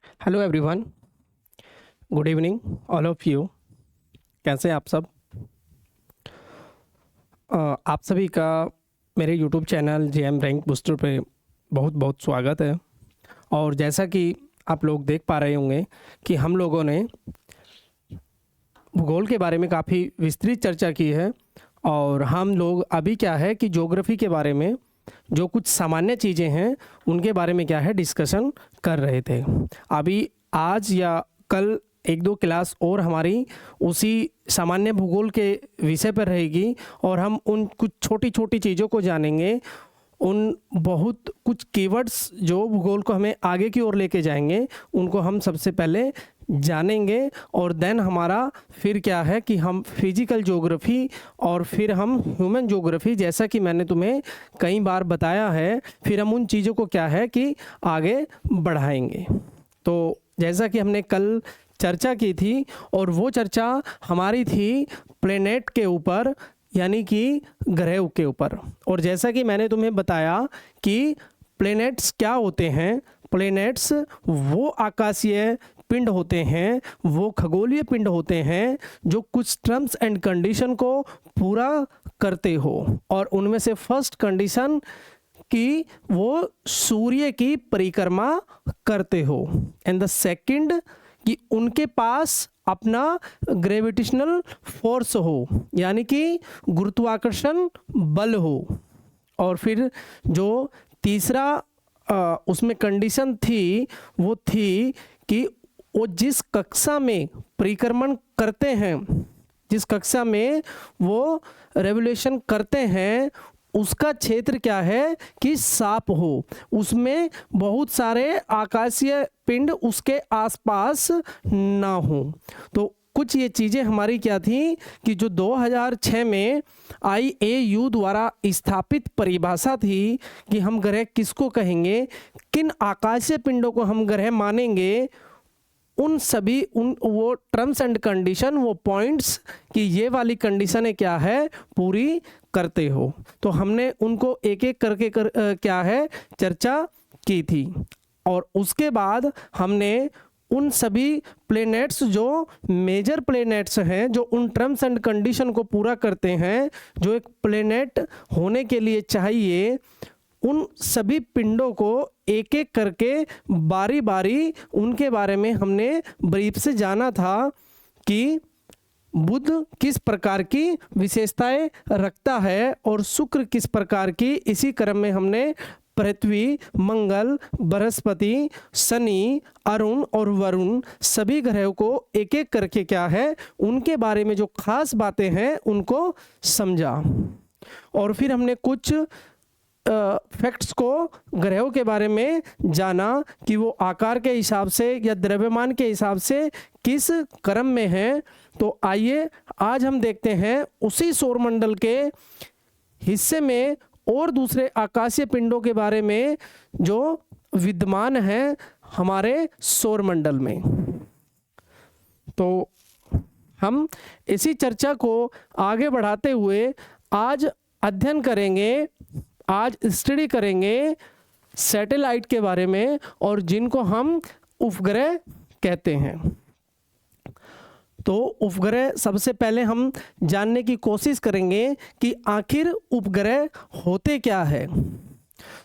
Hello everyone, good evening all of you. कैसे हैं आप सब? आप सभी का मेरे YouTube channel JM rank booster पे बहुत बहुत स्वागत है। और जैसा कि आप लोग देख पा रहे होंगे कि हम लोगों ने भूगोल के बारे में काफ़ी विस्तृत चर्चा की है। और हम लोग अभी क्या है कि ज्योग्राफी के बारे में जो कुछ सामान्य चीज़ें हैं उनके बारे में क्या है डिस्कशन कर रहे थे। अभी आज या कल एक दो क्लास और हमारी उसी सामान्य भूगोल के विषय पर रहेगी और हम उन कुछ छोटी छोटी चीज़ों को जानेंगे। उन बहुत कुछ कीवर्ड्स जो भूगोल को हमें आगे की ओर लेके जाएंगे उनको हम सबसे पहले जानेंगे। और देन हमारा फिर क्या है कि हम फिजिकल ज्योग्राफी और फिर हम ह्यूमन ज्योग्राफी, जैसा कि मैंने तुम्हें कई बार बताया है, फिर हम उन चीज़ों को क्या है कि आगे बढ़ाएंगे। तो जैसा कि हमने कल चर्चा की थी और वो चर्चा हमारी थी प्लेनेट के ऊपर, यानी कि ग्रह के ऊपर। और जैसा कि मैंने तुम्हें बताया कि प्लेनेट्स क्या होते हैं। प्लेनेट्स वो आकाशीय पिंड होते हैं, वो खगोलीय पिंड होते हैं जो कुछ टर्म्स एंड कंडीशन को पूरा करते हो। और उनमें से फर्स्ट कंडीशन कि वो सूर्य की परिक्रमा करते हो, एंड द सेकंड कि उनके पास अपना ग्रेविटेशनल फोर्स हो, यानी कि गुरुत्वाकर्षण बल हो। और फिर जो तीसरा उसमें कंडीशन थी वो थी कि वो जिस कक्षा में परिक्रमण करते हैं, जिस कक्षा में वो रेवोल्यूशन करते हैं, उसका क्षेत्र क्या है कि साफ हो, उसमें बहुत सारे आकाशीय पिंड उसके आसपास ना हो। तो कुछ ये चीज़ें हमारी क्या थी कि जो 2006 में IAU द्वारा स्थापित परिभाषा थी कि हम ग्रह किसको कहेंगे, किन आकाशीय पिंडों को हम ग्रह मानेंगे, उन सभी वो टर्म्स एंड कंडीशन, वो पॉइंट्स कि ये वाली कंडीशनें क्या है पूरी करते हो। तो हमने उनको एक एक करके क्या है चर्चा की थी। और उसके बाद हमने उन सभी प्लेनेट्स जो मेजर प्लेनेट्स हैं, जो उन टर्म्स एंड कंडीशन को पूरा करते हैं जो एक प्लेनेट होने के लिए चाहिए, उन सभी पिंडों को एक एक करके बारी बारी उनके बारे में हमने ब्रीफ से जाना था कि बुध किस प्रकार की विशेषताएं रखता है और शुक्र किस प्रकार की। इसी क्रम में हमने पृथ्वी, मंगल, बृहस्पति, शनि, अरुण और वरुण सभी ग्रहों को एक एक करके क्या है उनके बारे में जो खास बातें हैं उनको समझा। और फिर हमने कुछ फैक्ट्स को ग्रहों के बारे में जाना कि वो आकार के हिसाब से या द्रव्यमान के हिसाब से किस क्रम में है। तो आइए आज हम देखते हैं उसी सौरमंडल के हिस्से में और दूसरे आकाशीय पिंडों के बारे में जो विद्यमान हैं हमारे सौरमंडल में। तो हम इसी चर्चा को आगे बढ़ाते हुए आज अध्ययन करेंगे, आज स्टडी करेंगे सैटेलाइट के बारे में और जिनको हम उपग्रह कहते हैं। तो उपग्रह सबसे पहले हम जानने की कोशिश करेंगे कि आखिर उपग्रह होते क्या है।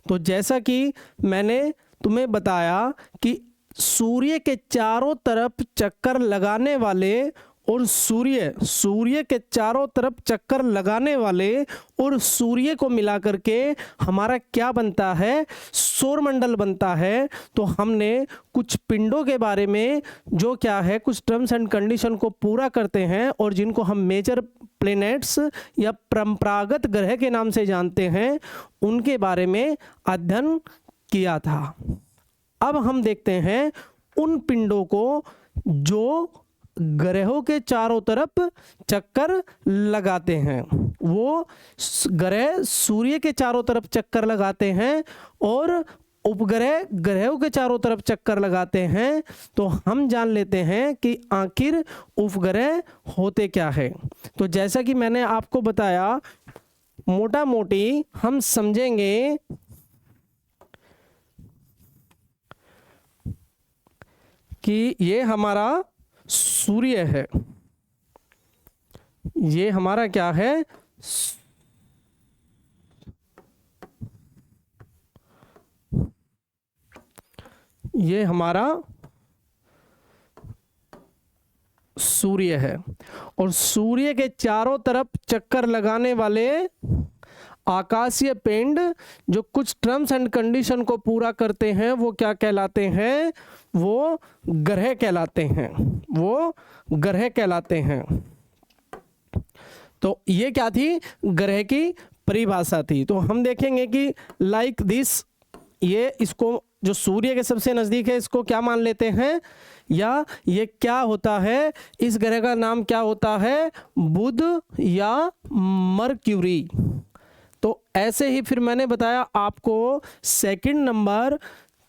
तो जैसा कि मैंने तुम्हें बताया कि सूर्य के चारों तरफ चक्कर लगाने वाले और सूर्य के चारों तरफ चक्कर लगाने वाले और सूर्य को मिला करके हमारा क्या बनता है, सौरमंडल बनता है। तो हमने कुछ पिंडों के बारे में जो क्या है कुछ टर्म्स एंड कंडीशन को पूरा करते हैं और जिनको हम मेजर प्लैनेट्स या परंपरागत ग्रह के नाम से जानते हैं, उनके बारे में अध्ययन किया था। अब हम देखते हैं उन पिंडों को जो ग्रहों के चारों तरफ चक्कर लगाते हैं। वो ग्रह सूर्य के चारों तरफ चक्कर लगाते हैं और उपग्रह ग्रहों के चारों तरफ चक्कर लगाते हैं। तो हम जान लेते हैं कि आखिर उपग्रह होते क्या है। तो जैसा कि मैंने आपको बताया, मोटा मोटी हम समझेंगे कि ये हमारा सूर्य है, ये हमारा क्या है, ये हमारा सूर्य है। और सूर्य के चारों तरफ चक्कर लगाने वाले आकाशीय पिंड जो कुछ टर्म्स एंड कंडीशन को पूरा करते हैं वो क्या कहलाते हैं, वो ग्रह कहलाते हैं, वो ग्रह कहलाते हैं। तो ये क्या थी, ग्रह की परिभाषा थी। तो हम देखेंगे कि लाइक दिस, ये इसको जो सूर्य के सबसे नज़दीक है इसको क्या मान लेते हैं, या ये क्या होता है, इस ग्रह का नाम क्या होता है, बुध या मरक्यूरी। तो ऐसे ही फिर मैंने बताया आपको सेकंड नंबर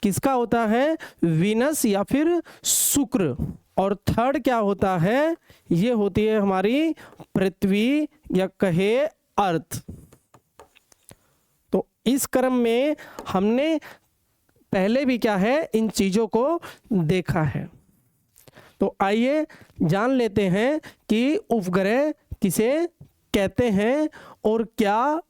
किसका होता है, वीनस या फिर शुक्र। और थर्ड क्या होता है, ये होती है हमारी पृथ्वी या कहे अर्थ। तो इस क्रम में हमने पहले भी क्या है, इन चीज़ों को देखा है। तो आइए जान लेते हैं कि उपग्रह किसे कहते हैं और क्या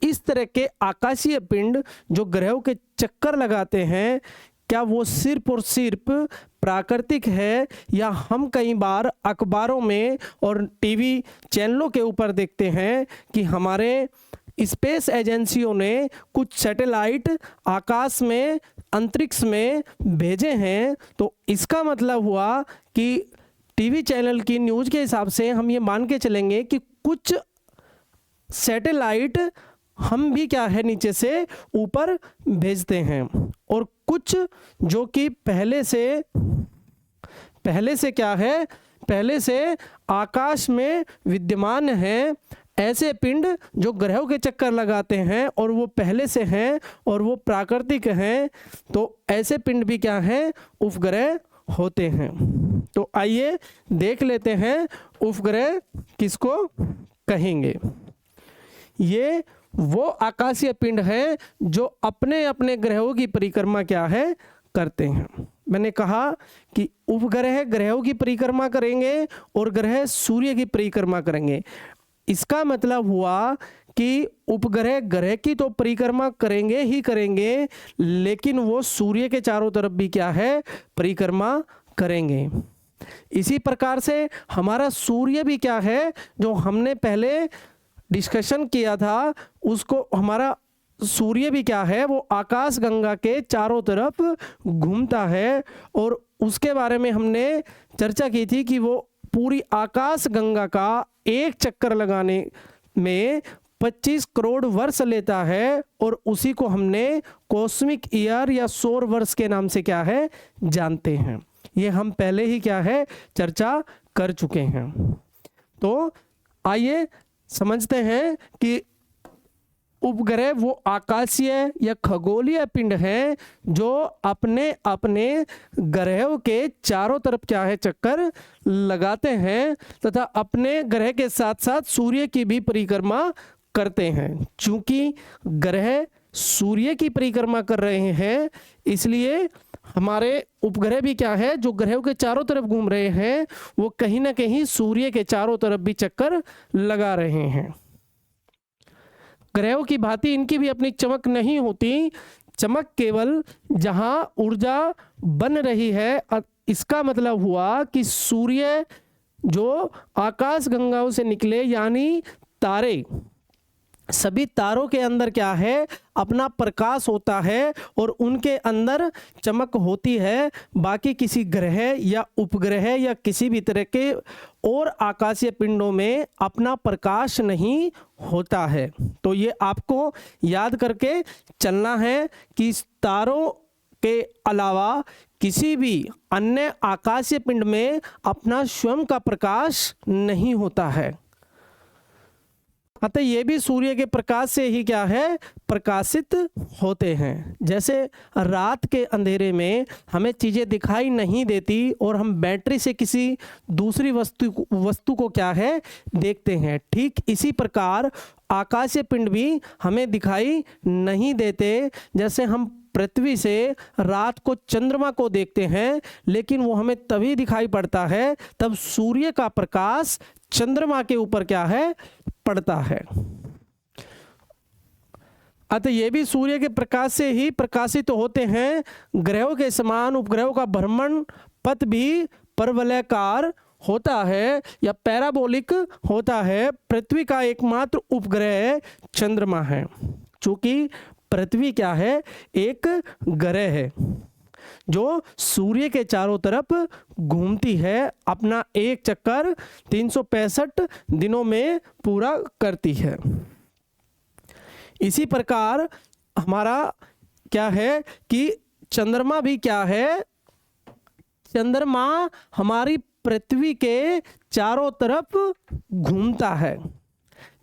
इस तरह के आकाशीय पिंड जो ग्रहों के चक्कर लगाते हैं, क्या वो सिर्फ और सिर्फ प्राकृतिक है, या हम कई बार अखबारों में और टीवी चैनलों के ऊपर देखते हैं कि हमारे स्पेस एजेंसियों ने कुछ सैटेलाइट आकाश में, अंतरिक्ष में भेजे हैं। तो इसका मतलब हुआ कि टीवी चैनल की न्यूज़ के हिसाब से हम ये मान के चलेंगे कि कुछ सैटेलाइट हम भी क्या है नीचे से ऊपर भेजते हैं, और कुछ जो कि पहले से क्या है, पहले से आकाश में विद्यमान हैं, ऐसे पिंड जो ग्रहों के चक्कर लगाते हैं और वो पहले से हैं और वो प्राकृतिक हैं। तो ऐसे पिंड भी क्या हैं, उपग्रह होते हैं। तो आइए देख लेते हैं उपग्रह किसको कहेंगे। ये वो आकाशीय पिंड है जो अपने अपने ग्रहों की परिक्रमा क्या है, करते हैं। मैंने कहा कि उपग्रह ग्रहों की परिक्रमा करेंगे और ग्रह सूर्य की परिक्रमा करेंगे। इसका मतलब हुआ कि उपग्रह ग्रह की तो परिक्रमा करेंगे ही करेंगे, लेकिन वो सूर्य के चारों तरफ भी क्या है, परिक्रमा करेंगे। इसी प्रकार से हमारा सूर्य भी क्या है, जो हमने पहले डिस्कशन किया था, उसको हमारा सूर्य भी क्या है, वो आकाश गंगा के चारों तरफ घूमता है। और उसके बारे में हमने चर्चा की थी कि वो पूरी आकाश गंगा का एक चक्कर लगाने में 25 करोड़ वर्ष लेता है, और उसी को हमने कॉस्मिक ईयर या सौर वर्ष के नाम से क्या है, जानते हैं। ये हम पहले ही क्या है, चर्चा कर चुके हैं। तो आइए समझते हैं कि उपग्रह वो आकाशीय या खगोलीय पिंड हैं जो अपने अपने ग्रहों के चारों तरफ क्या है, चक्कर लगाते हैं, तथा अपने ग्रह के साथ साथ सूर्य की भी परिक्रमा करते हैं। चूंकि ग्रह सूर्य की परिक्रमा कर रहे हैं, इसलिए हमारे उपग्रह भी क्या है, जो ग्रहों के चारों तरफ घूम रहे हैं, वो कहीं ना कहीं सूर्य के चारों तरफ भी चक्कर लगा रहे हैं। ग्रहों की भांति इनकी भी अपनी चमक नहीं होती, चमक केवल जहां ऊर्जा बन रही है। इसका मतलब हुआ कि सूर्य जो आकाश गंगाओं से निकले, यानी तारे, सभी तारों के अंदर क्या है, अपना प्रकाश होता है और उनके अंदर चमक होती है। बाकी किसी ग्रह या उपग्रह या किसी भी तरह के और आकाशीय पिंडों में अपना प्रकाश नहीं होता है। तो ये आपको याद करके चलना है कि तारों के अलावा किसी भी अन्य आकाशीय पिंड में अपना स्वयं का प्रकाश नहीं होता है। अतः ये भी सूर्य के प्रकाश से ही क्या है, प्रकाशित होते हैं। जैसे रात के अंधेरे में हमें चीज़ें दिखाई नहीं देती और हम बैटरी से किसी दूसरी वस्तु को क्या है, देखते हैं, ठीक इसी प्रकार आकाशीय पिंड भी हमें दिखाई नहीं देते। जैसे हम पृथ्वी से रात को चंद्रमा को देखते हैं, लेकिन वो हमें तभी दिखाई पड़ता है तब सूर्य का प्रकाश चंद्रमा के ऊपर क्या है, पड़ता है। अतः ये भी सूर्य के प्रकाश से ही प्रकाशित तो होते हैं। ग्रहों के समान उपग्रहों का भ्रमण पथ भी परवलयाकार होता है या पैराबोलिक होता है। पृथ्वी का एकमात्र उपग्रह चंद्रमा है। चूंकि पृथ्वी क्या है, एक ग्रह है जो सूर्य के चारों तरफ घूमती है, अपना एक चक्कर 365 दिनों में पूरा करती है। इसी प्रकार हमारा क्या है कि चंद्रमा भी क्या है, चंद्रमा हमारी पृथ्वी के चारों तरफ घूमता है।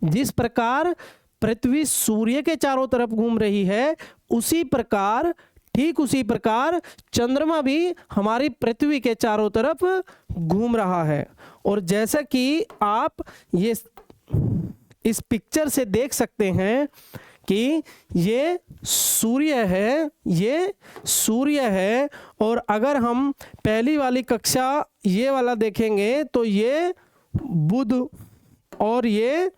जिस प्रकार पृथ्वी सूर्य के चारों तरफ घूम रही है, उसी प्रकार ठीक उसी प्रकार चंद्रमा भी हमारी पृथ्वी के चारों तरफ घूम रहा है। और जैसा कि आप ये इस पिक्चर से देख सकते हैं कि ये सूर्य है, ये सूर्य है, और अगर हम पहली वाली कक्षा ये वाला देखेंगे तो ये बुध और ये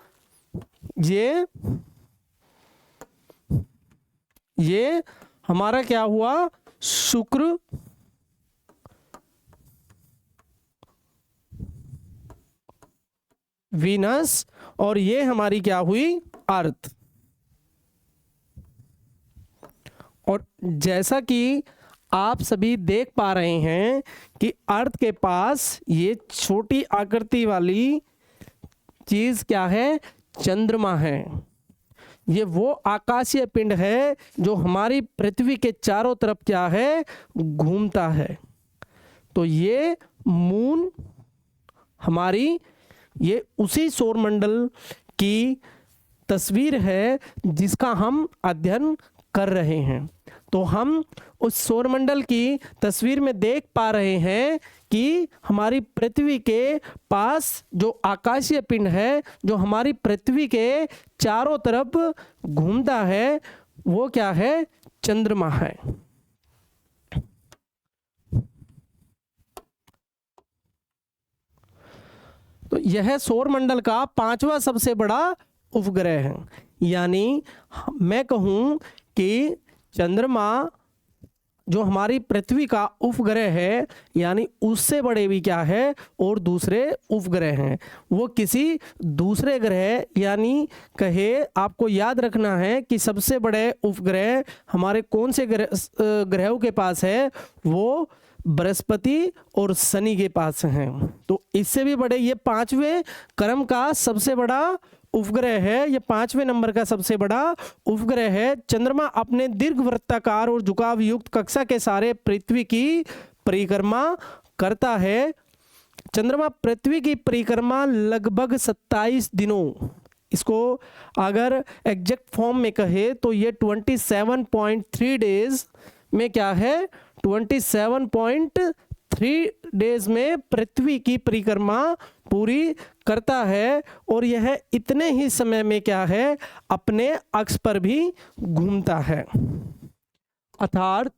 हमारा क्या हुआ, शुक्र, वीनस, और ये हमारी क्या हुई, अर्थ। और जैसा कि आप सभी देख पा रहे हैं कि अर्थ के पास ये छोटी आकृति वाली चीज क्या है, चंद्रमा है। ये वो आकाशीय पिंड है जो हमारी पृथ्वी के चारों तरफ क्या है, घूमता है। तो ये मून हमारी, ये उसी सौरमंडल की तस्वीर है जिसका हम अध्ययन कर रहे हैं। तो हम उस सौरमंडल की तस्वीर में देख पा रहे हैं कि हमारी पृथ्वी के पास जो आकाशीय पिंड है, जो हमारी पृथ्वी के चारों तरफ घूमता है, वो क्या है, चंद्रमा है। तो यह सौरमंडल का 5वां सबसे बड़ा उपग्रह है। यानी मैं कहूँ कि चंद्रमा जो हमारी पृथ्वी का उपग्रह है, यानी उससे बड़े भी क्या है, और दूसरे उपग्रह हैं। वो किसी दूसरे ग्रह, यानी कहे आपको याद रखना है कि सबसे बड़े उपग्रह हमारे कौन से ग्रहों के पास है, वो बृहस्पति और शनि के पास हैं। तो इससे भी बड़े ये 5वें क्रम का सबसे बड़ा उपग्रह है, ये 5वें नंबर का सबसे बड़ा उपग्रह है। चंद्रमा अपने दीर्घवृत्ताकार और झुकाव युक्त कक्षा के सारे पृथ्वी की परिक्रमा करता है। चंद्रमा पृथ्वी की परिक्रमा लगभग 27 दिनों, इसको अगर एग्जैक्ट फॉर्म में कहे तो ये 27.3 डेज में क्या है, 27.3 डेज में पृथ्वी की परिक्रमा पूरी करता है। और यह इतने ही समय में क्या है, अपने अक्ष पर भी घूमता है। अर्थात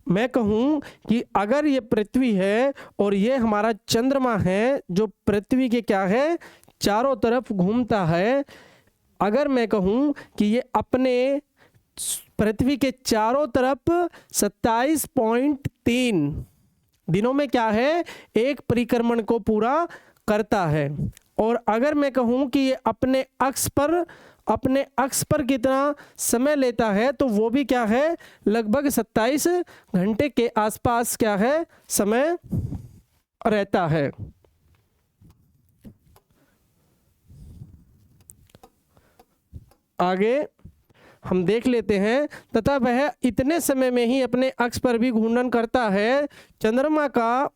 मैं कहूँ कि अगर ये पृथ्वी है और ये हमारा चंद्रमा है जो पृथ्वी के क्या है, चारों तरफ घूमता है, अगर मैं कहूँ कि ये अपने पृथ्वी के चारों तरफ 27.3 दिनों में क्या है, एक परिक्रमण को पूरा करता है। और अगर मैं कहूँ कि ये अपने अक्ष पर कितना समय लेता है, तो वो भी क्या है, लगभग 27 घंटे के आसपास क्या है, समय रहता है। आगे हम देख लेते हैं, तथा वह इतने समय में ही अपने अक्ष पर भी घूर्णन करता है। चंद्रमा का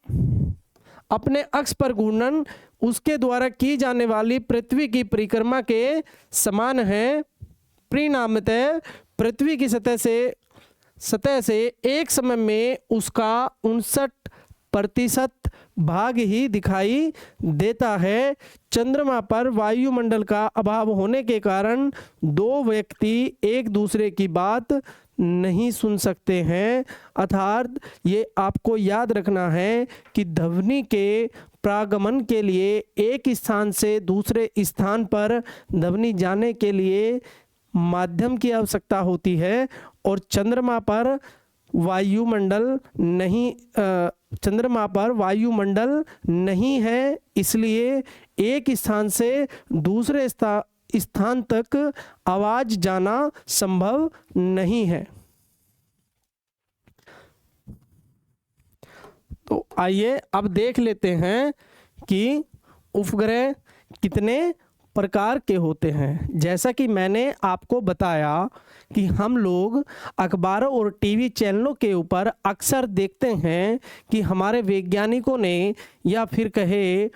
अपने अक्ष पर घूर्णन उसके द्वारा की जाने वाली पृथ्वी की परिक्रमा के समान है। परिणामतः पृथ्वी की सतह से एक समय में उसका 59% भाग ही दिखाई देता है। चंद्रमा पर वायुमंडल का अभाव होने के कारण दो व्यक्ति एक दूसरे की बात नहीं सुन सकते हैं। अर्थात ये आपको याद रखना है कि ध्वनि के प्रागमन के लिए एक स्थान से दूसरे स्थान पर ध्वनि जाने के लिए माध्यम की आवश्यकता होती है, और चंद्रमा पर वायुमंडल नहीं है, इसलिए एक स्थान से दूसरे स्थान तक आवाज जाना संभव नहीं है। तो आइए अब देख लेते हैं कि उपग्रह कितने प्रकार के होते हैं। जैसा कि मैंने आपको बताया कि हम लोग अखबारों और टीवी चैनलों के ऊपर अक्सर देखते हैं कि हमारे वैज्ञानिकों ने या फिर कहे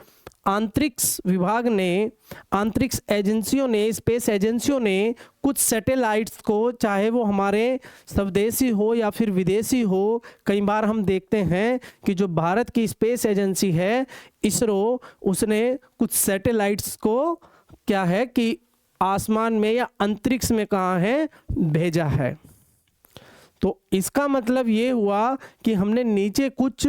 अंतरिक्ष विभाग ने, अंतरिक्ष एजेंसियों ने, स्पेस एजेंसियों ने कुछ सैटेलाइट्स को, चाहे वो हमारे स्वदेशी हो या फिर विदेशी हो, कई बार हम देखते हैं कि जो भारत की स्पेस एजेंसी है इसरो, उसने कुछ सैटेलाइट्स को क्या है कि आसमान में या अंतरिक्ष में कहाँ है भेजा है। तो इसका मतलब ये हुआ कि हमने नीचे कुछ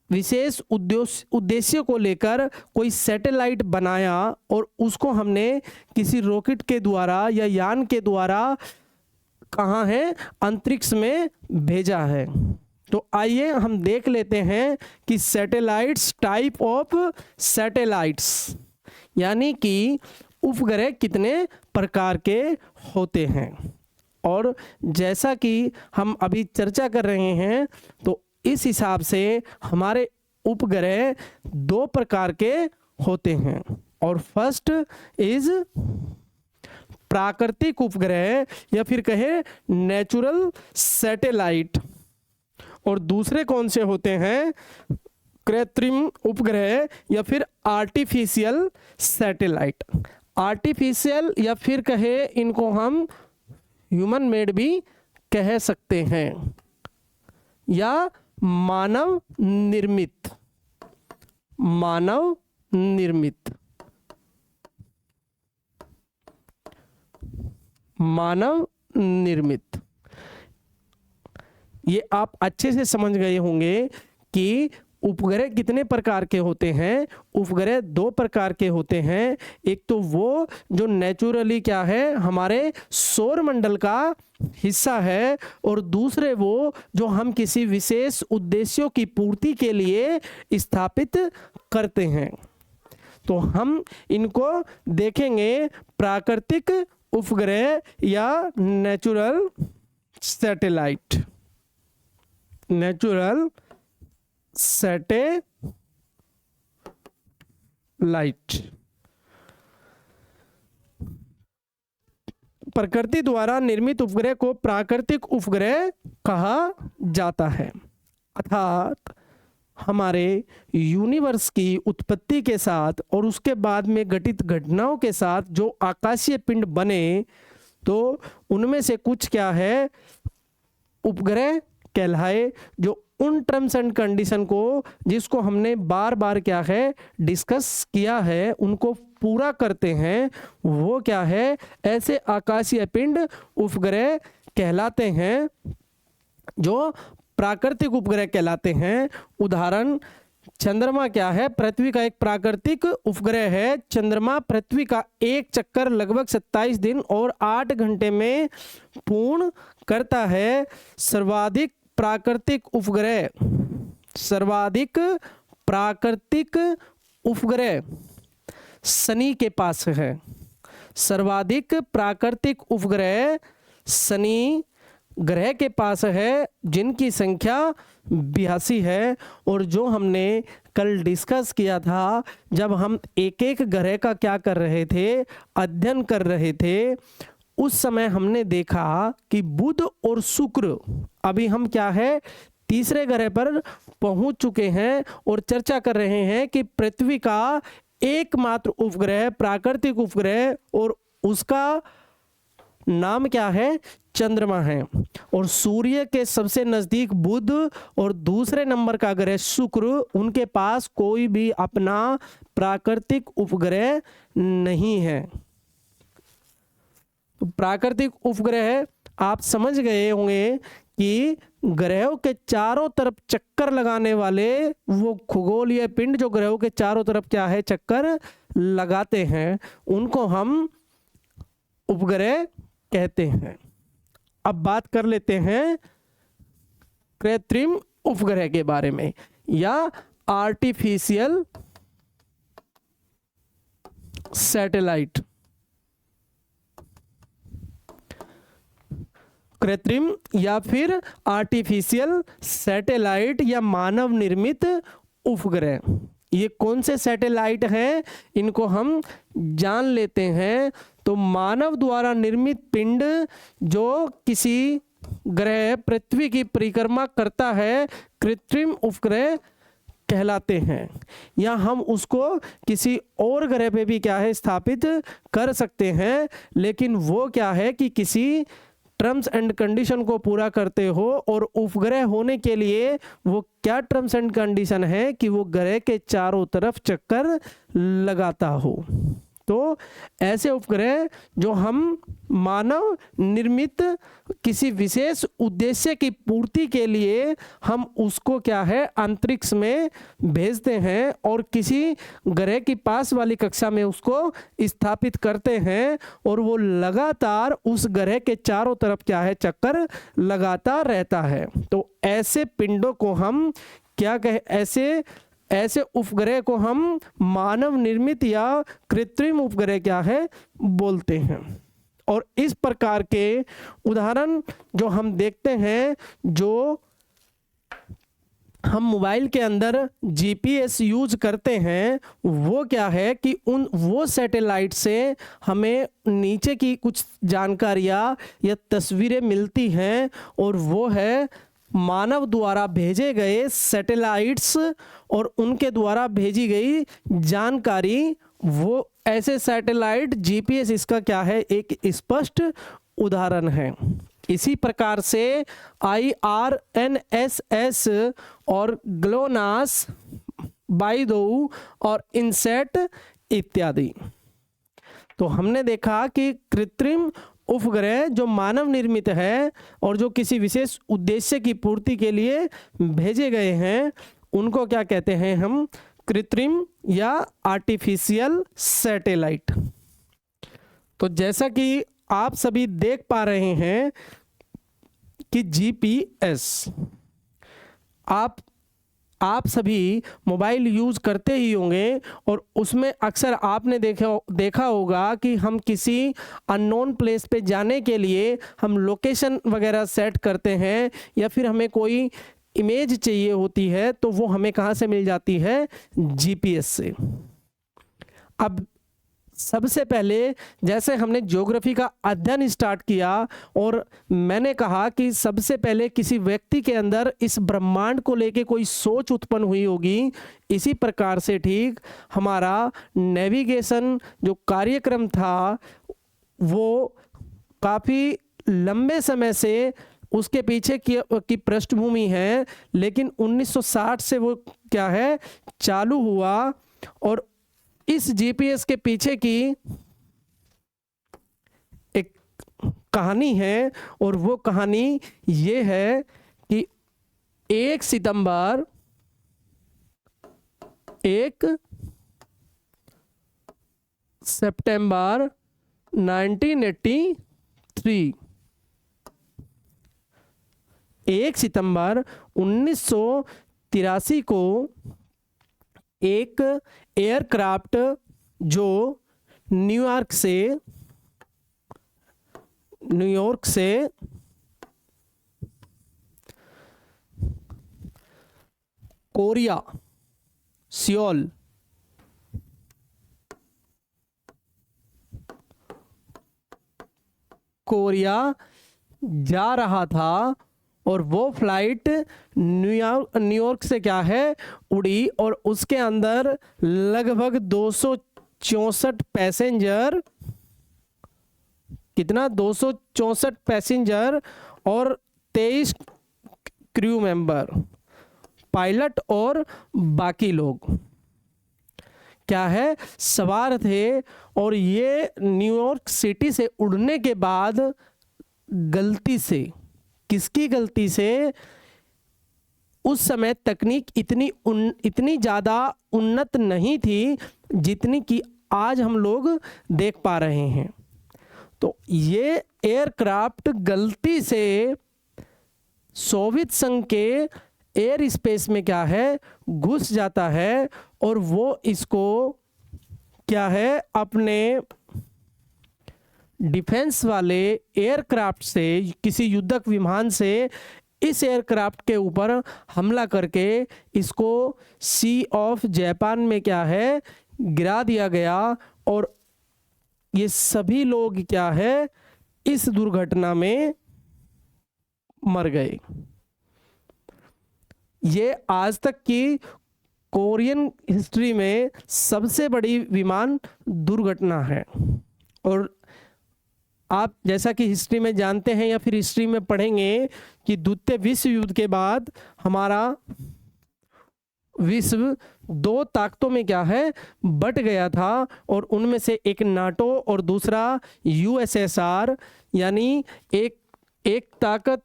विशेष उद्देश्य को लेकर कोई सैटेलाइट बनाया और उसको हमने किसी रॉकेट के द्वारा या यान के द्वारा कहाँ है अंतरिक्ष में भेजा है। तो आइए हम देख लेते हैं कि सैटेलाइट्स, टाइप ऑफ सैटेलाइट्स, यानी कि उपग्रह कितने प्रकार के होते हैं। और जैसा कि हम अभी चर्चा कर रहे हैं तो इस हिसाब से हमारे उपग्रह दो प्रकार के होते हैं। और फर्स्ट इज प्राकृतिक उपग्रह या फिर कहे नेचुरल सैटेलाइट, और दूसरे कौन से होते हैं कृत्रिम उपग्रह या फिर आर्टिफिशियल सैटेलाइट। आर्टिफिशियल या फिर कहे इनको हम ह्यूमन मेड भी कह सकते हैं या मानव निर्मित। ये आप अच्छे से समझ गए होंगे कि उपग्रह कितने प्रकार के होते हैं। उपग्रह दो प्रकार के होते हैं, एक तो वो जो नेचुरली क्या है हमारे सौर मंडल का हिस्सा है, और दूसरे वो जो हम किसी विशेष उद्देश्यों की पूर्ति के लिए स्थापित करते हैं। तो हम इनको देखेंगे प्राकृतिक उपग्रह या नेचुरल सैटेलाइट। नेचुरल सैटेलाइट प्रकृति द्वारा निर्मित उपग्रह को प्राकृतिक उपग्रह कहा जाता है। अर्थात हमारे यूनिवर्स की उत्पत्ति के साथ और उसके बाद में घटित घटनाओं के साथ जो आकाशीय पिंड बने, तो उनमें से कुछ क्या है उपग्रह कहलाए, जो उन टर्म्स एंड कंडीशन को जिसको हमने बार बार क्या है डिस्कस किया है उनको पूरा करते हैं, वो क्या है ऐसे आकाशीय पिंड उपग्रह कहलाते हैं जो प्राकृतिक उपग्रह कहलाते हैं। उदाहरण चंद्रमा क्या है, पृथ्वी का एक प्राकृतिक उपग्रह है। चंद्रमा पृथ्वी का एक चक्कर लगभग 27 दिन और 8 घंटे में पूर्ण करता है। सर्वाधिक प्राकृतिक उपग्रह शनि के पास है। सर्वाधिक प्राकृतिक उपग्रह शनि ग्रह के पास है, जिनकी संख्या 82 है। और जो हमने कल डिस्कस किया था, जब हम एक एक ग्रह का क्या कर रहे थे, अध्ययन कर रहे थे, उस समय हमने देखा कि बुध और शुक्र, अभी हम क्या है तीसरे ग्रह पर पहुंच चुके हैं और चर्चा कर रहे हैं कि पृथ्वी का एकमात्र उपग्रह प्राकृतिक उपग्रह और उसका नाम क्या है चंद्रमा है। और सूर्य के सबसे नजदीक बुध और दूसरे नंबर का ग्रह शुक्र, उनके पास कोई भी अपना प्राकृतिक उपग्रह नहीं है। प्राकृतिक उपग्रह आप समझ गए होंगे कि ग्रहों के चारों तरफ चक्कर लगाने वाले वो खगोलीय पिंड जो ग्रहों के चारों तरफ क्या है चक्कर लगाते हैं, उनको हम उपग्रह कहते हैं। अब बात कर लेते हैं कृत्रिम उपग्रह के बारे में या आर्टिफिशियल सैटेलाइट। कृत्रिम या फिर आर्टिफिशियल सैटेलाइट या मानव निर्मित उपग्रह, ये कौन से सैटेलाइट हैं इनको हम जान लेते हैं। तो मानव द्वारा निर्मित पिंड जो किसी ग्रह पृथ्वी की परिक्रमा करता है कृत्रिम उपग्रह कहलाते हैं। या हम उसको किसी और ग्रह पे भी क्या है स्थापित कर सकते हैं, लेकिन वो क्या है कि किसी टर्म्स एंड कंडीशन को पूरा करते हो। और उपग्रह होने के लिए वो क्या टर्म्स एंड कंडीशन है कि वो ग्रह के चारों तरफ चक्कर लगाता हो। तो ऐसे उपग्रह जो हम मानव निर्मित किसी विशेष उद्देश्य की पूर्ति के लिए हम उसको क्या है अंतरिक्ष में भेजते हैं और किसी ग्रह की पास वाली कक्षा में उसको स्थापित करते हैं और वो लगातार उस ग्रह के चारों तरफ क्या है चक्कर लगाता रहता है। तो ऐसे पिंडों को हम क्या कहे, ऐसे उपग्रह को हम मानव निर्मित या कृत्रिम उपग्रह क्या है बोलते हैं। और इस प्रकार के उदाहरण जो हम देखते हैं, जो हम मोबाइल के अंदर जीपीएस यूज करते हैं, वो क्या है कि वो सैटेलाइट से हमें नीचे की कुछ जानकारियाँ या तस्वीरें मिलती हैं और वो है मानव द्वारा भेजे गए सैटेलाइट्स और उनके द्वारा भेजी गई जानकारी। वो ऐसे सैटेलाइट जीपीएस इसका क्या है एक स्पष्ट उदाहरण है। इसी प्रकार से IRNSS और ग्लोनास, बाइदोउ और इनसेट इत्यादि। तो हमने देखा कि कृत्रिम उपग्रह जो मानव निर्मित है और जो किसी विशेष उद्देश्य की पूर्ति के लिए भेजे गए हैं, उनको क्या कहते हैं हम कृत्रिम या आर्टिफिशियल सैटेलाइट। तो जैसा कि आप सभी देख पा रहे हैं कि जीपीएस, आप सभी मोबाइल यूज़ करते ही होंगे और उसमें अक्सर आपने देखा होगा कि हम किसी अननोन प्लेस पे जाने के लिए हम लोकेशन वगैरह सेट करते हैं या फिर हमें कोई इमेज चाहिए होती है तो वो हमें कहाँ से मिल जाती है, जीपीएस से। अब सबसे पहले जैसे हमने ज्योग्राफी का अध्ययन स्टार्ट किया और मैंने कहा कि सबसे पहले किसी व्यक्ति के अंदर इस ब्रह्मांड को लेके कोई सोच उत्पन्न हुई होगी, इसी प्रकार से ठीक हमारा नेविगेशन जो कार्यक्रम था वो काफ़ी लंबे समय से उसके पीछे की पृष्ठभूमि है, लेकिन 1960 से वो क्या है चालू हुआ। और इस जीपीएस के पीछे की एक कहानी है और वो कहानी ये है कि 1 सितंबर 1983 1 सितंबर 1983 को एक एयरक्राफ्ट जो न्यूयॉर्क से कोरिया, सियोल कोरिया जा रहा था और वो फ्लाइट न्यूयॉर्क से क्या है उड़ी और उसके अंदर लगभग 264 पैसेंजर, कितना 264 पैसेंजर और 23 क्रू मेंबर, पायलट और बाकी लोग क्या है सवार थे। और ये न्यूयॉर्क सिटी से उड़ने के बाद गलती से, किसकी गलती से? उस समय तकनीक इतनी ज़्यादा उन्नत नहीं थी जितनी कि आज हम लोग देख पा रहे हैं। तो ये एयरक्राफ्ट गलती से सोवियत संघ के एयर स्पेस में क्या है, घुस जाता है और वो इसको क्या है, अपने डिफेंस वाले एयरक्राफ्ट से, किसी युद्धक विमान से इस एयरक्राफ्ट के ऊपर हमला करके इसको सी ऑफ जापान में क्या है, गिरा दिया गया। और ये सभी लोग क्या है, इस दुर्घटना में मर गए। ये आज तक की कोरियन हिस्ट्री में सबसे बड़ी विमान दुर्घटना है। और आप जैसा कि हिस्ट्री में जानते हैं या फिर हिस्ट्री में पढ़ेंगे कि द्वितीय विश्व युद्ध के बाद हमारा विश्व दो ताकतों में क्या है, बट गया था। और उनमें से एक नाटो और दूसरा यूएसएसआर, यानी एक ताकत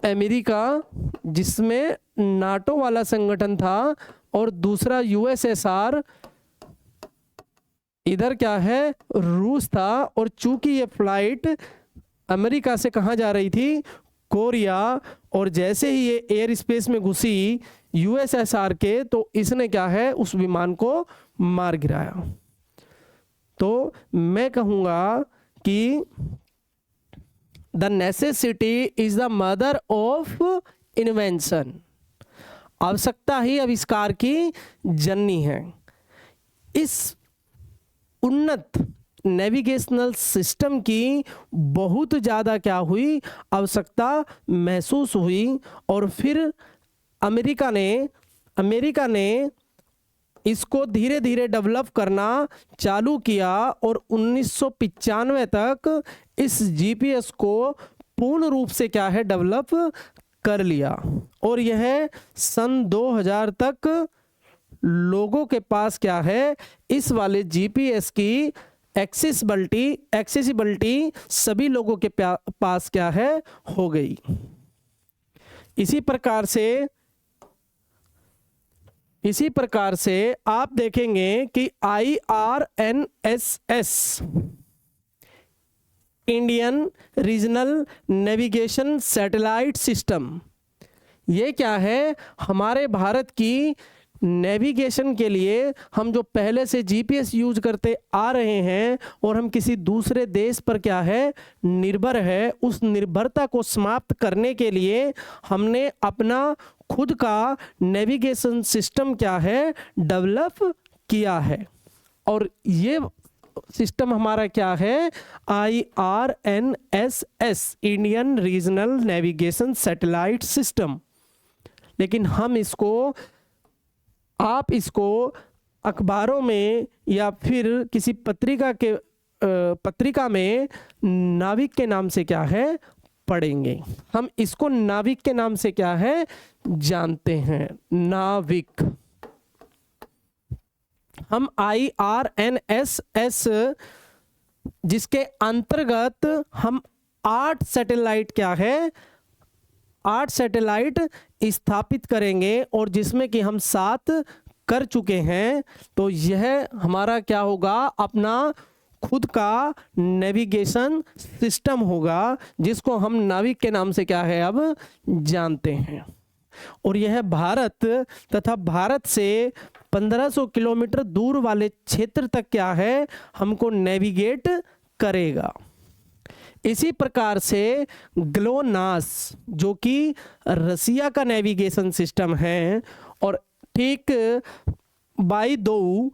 अमेरिका जिसमें नाटो वाला संगठन था और दूसरा यूएसएसआर, इधर क्या है, रूस था। और चूंकि ये फ्लाइट अमेरिका से कहाँ जा रही थी, कोरिया, और जैसे ही ये एयर स्पेस में घुसी यूएसएसआर के, तो इसने क्या है, उस विमान को मार गिराया। तो मैं कहूँगा कि the necessity is the mother of invention. आवश्यकता ही आविष्कार की जननी है। इस उन्नत नेविगेशनल सिस्टम की बहुत ज़्यादा क्या हुई, आवश्यकता महसूस हुई। और फिर अमेरिका ने इसको धीरे धीरे डेवलप करना चालू किया और 1995 तक इस जीपीएस को पूर्ण रूप से क्या है, डेवलप कर लिया। और यह सन 2000 तक लोगों के पास क्या है, इस वाले जीपीएस की एक्सेसिबिलिटी सभी लोगों के पास क्या है, हो गई। इसी प्रकार से आप देखेंगे कि IRNSS, Indian regional navigation satellite system, ये क्या है, हमारे भारत की नेविगेशन के लिए हम जो पहले से जीपीएस यूज करते आ रहे हैं और हम किसी दूसरे देश पर क्या है, निर्भर है, उस निर्भरता को समाप्त करने के लिए हमने अपना खुद का नेविगेशन सिस्टम क्या है, डेवलप किया है। और ये सिस्टम हमारा क्या है, IRNSS, Indian regional navigation satellite system. लेकिन आप इसको अखबारों में या फिर किसी पत्रिका में नाविक के नाम से क्या है, पढ़ेंगे। हम इसको नाविक के नाम से क्या है, जानते हैं, नाविक। हम IRNSS जिसके अंतर्गत हम 8 सैटेलाइट क्या है, 8 सैटेलाइट स्थापित करेंगे और जिसमें कि हम 7 कर चुके हैं। तो यह हमारा क्या होगा, अपना खुद का नेविगेशन सिस्टम होगा, जिसको हम नाविक के नाम से क्या है, अब जानते हैं। और यह भारत तथा भारत से 1500 किलोमीटर दूर वाले क्षेत्र तक क्या है, हमको नेविगेट करेगा। इसी प्रकार से ग्लोनास, जो कि रसिया का नेविगेशन सिस्टम है, और ठीक बाईदोउ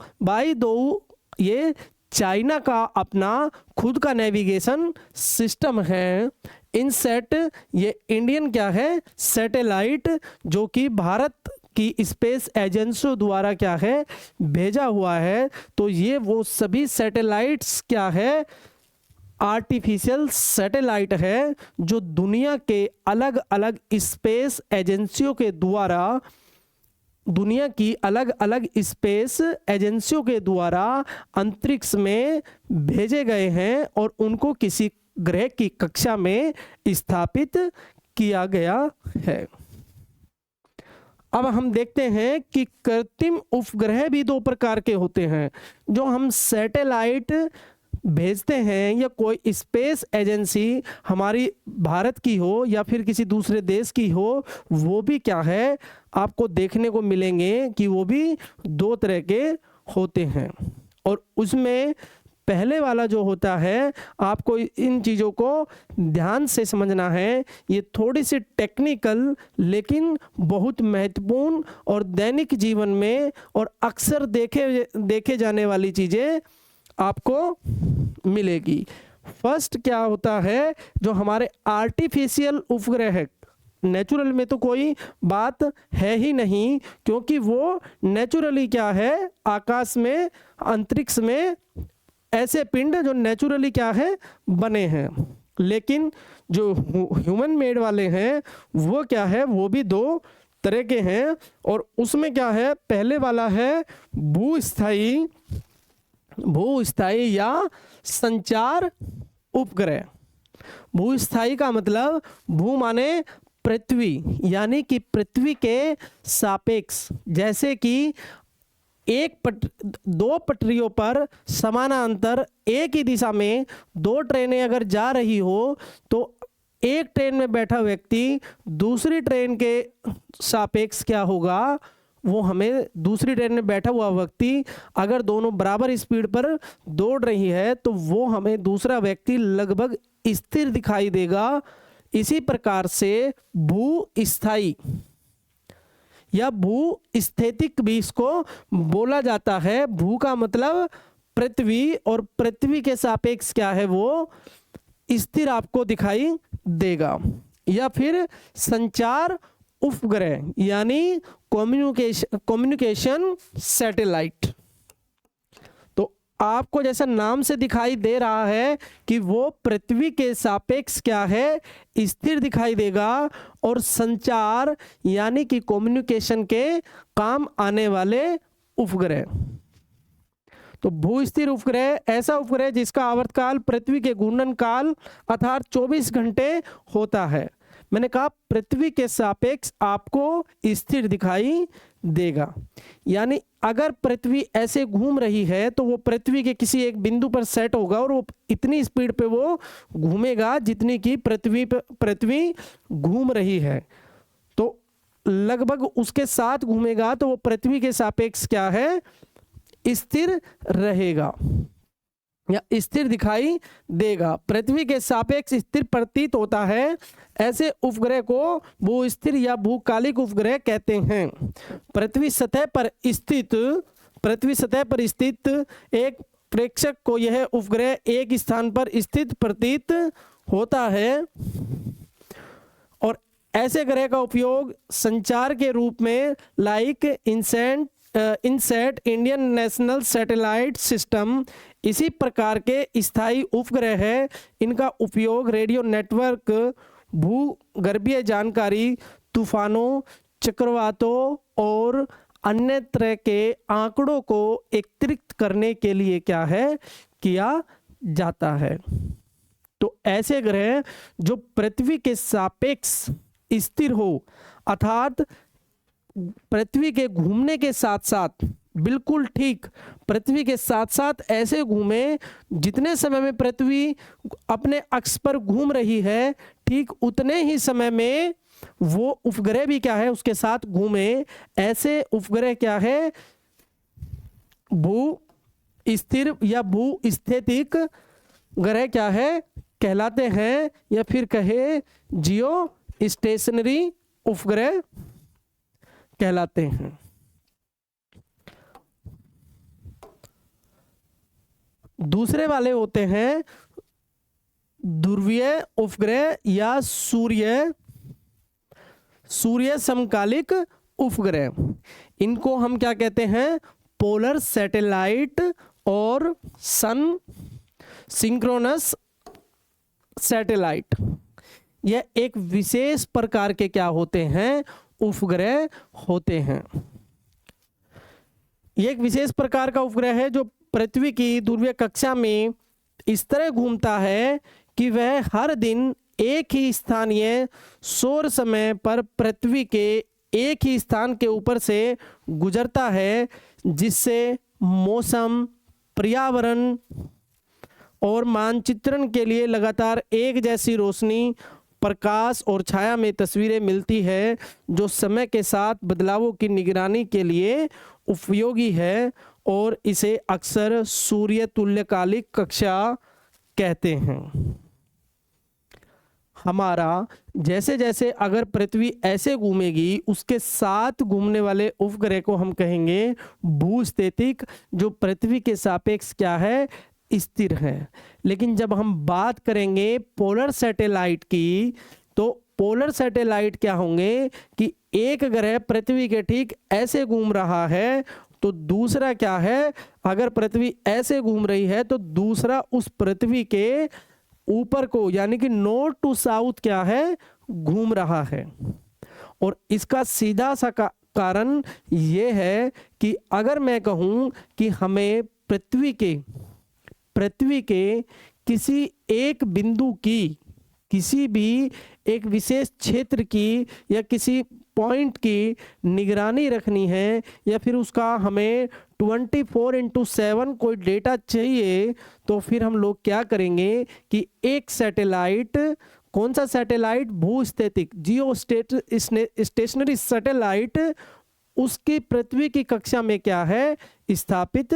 ये चाइना का अपना खुद का नेविगेशन सिस्टम है। इनसेट ये इंडियन क्या है, सैटेलाइट, जो कि भारत की स्पेस एजेंसियों द्वारा क्या है, भेजा हुआ है। तो ये वो सभी सैटेलाइट्स क्या है, आर्टिफिशियल सैटेलाइट है, जो दुनिया के अलग अलग स्पेस एजेंसियों के द्वारा, दुनिया की अलग अलग स्पेस एजेंसियों के द्वारा अंतरिक्ष में भेजे गए हैं और उनको किसी उपग्रह की कक्षा में स्थापित किया गया है। अब हम देखते हैं कि कृत्रिम उपग्रह भी दो प्रकार के होते हैं। जो हम सैटेलाइट भेजते हैं या कोई स्पेस एजेंसी हमारी भारत की हो या फिर किसी दूसरे देश की हो, वो भी क्या है आपको देखने को मिलेंगे कि वो भी दो तरह के होते हैं। और उसमें पहले वाला जो होता है, आपको इन चीज़ों को ध्यान से समझना है। ये थोड़ी सी टेक्निकल लेकिन बहुत महत्वपूर्ण और दैनिक जीवन में और अक्सर देखे जाने वाली चीज़ें आपको मिलेगी। फर्स्ट क्या होता है, जो हमारे आर्टिफिशियल उपग्रह है, नेचुरल में तो कोई बात है ही नहीं, क्योंकि वो नेचुरली क्या है आकाश में अंतरिक्ष में ऐसे पिंड जो नेचुरली क्या है बने हैं। लेकिन जो ह्यूमन मेड वाले हैं वो क्या है, वो भी दो तरह के हैं। और उसमें क्या है, पहले वाला है भूस्थायी या संचार उपग्रह। भूस्थायी का मतलब भू माने पृथ्वी, यानी कि पृथ्वी के सापेक्ष, जैसे कि दो पटरियों पर समानांतर एक ही दिशा में दो ट्रेनें अगर जा रही हो, तो एक ट्रेन में बैठा व्यक्ति दूसरी ट्रेन के सापेक्ष क्या होगा, वो हमें दूसरी ट्रेन में बैठा हुआ व्यक्ति अगर दोनों बराबर स्पीड पर दौड़ रही है तो वो हमें दूसरा व्यक्ति लगभग स्थिर दिखाई देगा। इसी प्रकार से भूस्थायी या भूस्थैतिक भी इसको बोला जाता है। भू का मतलब पृथ्वी और पृथ्वी के सापेक्ष क्या है, वो स्थिर आपको दिखाई देगा। या फिर संचार उपग्रह यानी कम्युनिकेशन सैटेलाइट। तो आपको जैसा नाम से दिखाई दे रहा है कि वो पृथ्वी के सापेक्ष क्या है स्थिर दिखाई देगा, और संचार यानी कि कम्युनिकेशन के काम आने वाले उपग्रह। तो भूस्थिर उपग्रह ऐसा उपग्रह जिसका आवर्तकाल पृथ्वी के घूर्णन काल अर्थात 24 घंटे होता है। मैंने कहा पृथ्वी के सापेक्ष आपको स्थिर दिखाई देगा, यानी अगर पृथ्वी ऐसे घूम रही है तो वो पृथ्वी के किसी एक बिंदु पर सेट होगा और वो इतनी स्पीड पे वो घूमेगा जितनी कि पृथ्वी घूम रही है, तो लगभग उसके साथ घूमेगा, तो वो पृथ्वी के सापेक्ष क्या है स्थिर रहेगा या स्थिर दिखाई देगा। पृथ्वी के सापेक्ष स्थिर प्रतीत होता है। ऐसे उपग्रह को भूस्थिर या भूकालिक उपग्रह कहते हैं। पृथ्वी सतह पर स्थित एक प्रेक्षक को यह उपग्रह एक स्थान पर स्थित प्रतीत होता है, और ऐसे ग्रह का उपयोग संचार के रूप में like INSAT Indian national satellite system इसी प्रकार के स्थायी उपग्रह है। इनका उपयोग रेडियो नेटवर्क, भूगर्भीय जानकारी, तूफानों, चक्रवातों और अन्य तरह के आंकड़ों को एकत्रित करने के लिए क्या है किया जाता है। तो ऐसे ग्रह जो पृथ्वी के सापेक्ष स्थिर हो, अर्थात पृथ्वी के घूमने के साथ साथ बिल्कुल ठीक पृथ्वी के साथ साथ ऐसे घूमे जितने समय में पृथ्वी अपने अक्ष पर घूम रही है, ठीक उतने ही समय में वो उपग्रह भी क्या है उसके साथ घूमे। ऐसे उपग्रह क्या है भू स्थिर या भू स्थैतिक ग्रह क्या है कहलाते हैं, या फिर कहे जियो स्टेशनरी उपग्रह कहलाते हैं। दूसरे वाले होते हैं ध्रुवीय उपग्रह या सूर्य समकालिक उपग्रह। इनको हम क्या कहते हैं पोलर सैटेलाइट और सन सिंक्रोनस सैटेलाइट। यह एक विशेष प्रकार के क्या होते हैं उपग्रह होते हैं। यह एक विशेष प्रकार का उपग्रह है जो पृथ्वी की ध्रुवीय कक्षा में इस तरह घूमता है कि वह हर दिन एक ही स्थानीय सौर समय पर पृथ्वी के एक ही स्थान के ऊपर से गुजरता है, जिससे मौसम, पर्यावरण और मानचित्रण के लिए लगातार एक जैसी रोशनी, प्रकाश और छाया में तस्वीरें मिलती है, जो समय के साथ बदलावों की निगरानी के लिए उपयोगी है और इसे अक्सर सूर्य तुल्यकालिक कक्षा कहते हैं। हमारा जैसे जैसे अगर पृथ्वी ऐसे घूमेगी, उसके साथ घूमने वाले उपग्रह को हम कहेंगे भूस्थैतिक, जो पृथ्वी के सापेक्ष क्या है, स्थिर है। लेकिन जब हम बात करेंगे पोलर सैटेलाइट की, तो पोलर सैटेलाइट क्या होंगे कि एक ग्रह पृथ्वी के ठीक ऐसे घूम रहा है तो दूसरा क्या है, अगर पृथ्वी ऐसे घूम रही है तो दूसरा उस पृथ्वी के ऊपर को, यानी कि नॉर्थ टू साउथ क्या है, घूम रहा है। और इसका सीधा सा कारण ये है कि अगर मैं कहूँ कि हमें पृथ्वी के किसी एक बिंदु की, किसी भी एक विशेष क्षेत्र की या किसी पॉइंट की निगरानी रखनी है, या फिर उसका हमें 24/7 कोई डेटा चाहिए, तो फिर हम लोग क्या करेंगे कि एक सैटेलाइट, कौन सा सैटेलाइट, भूस्थैतिक जियो स्टेशनरी सैटेलाइट, उसकी पृथ्वी की कक्षा में क्या है, स्थापित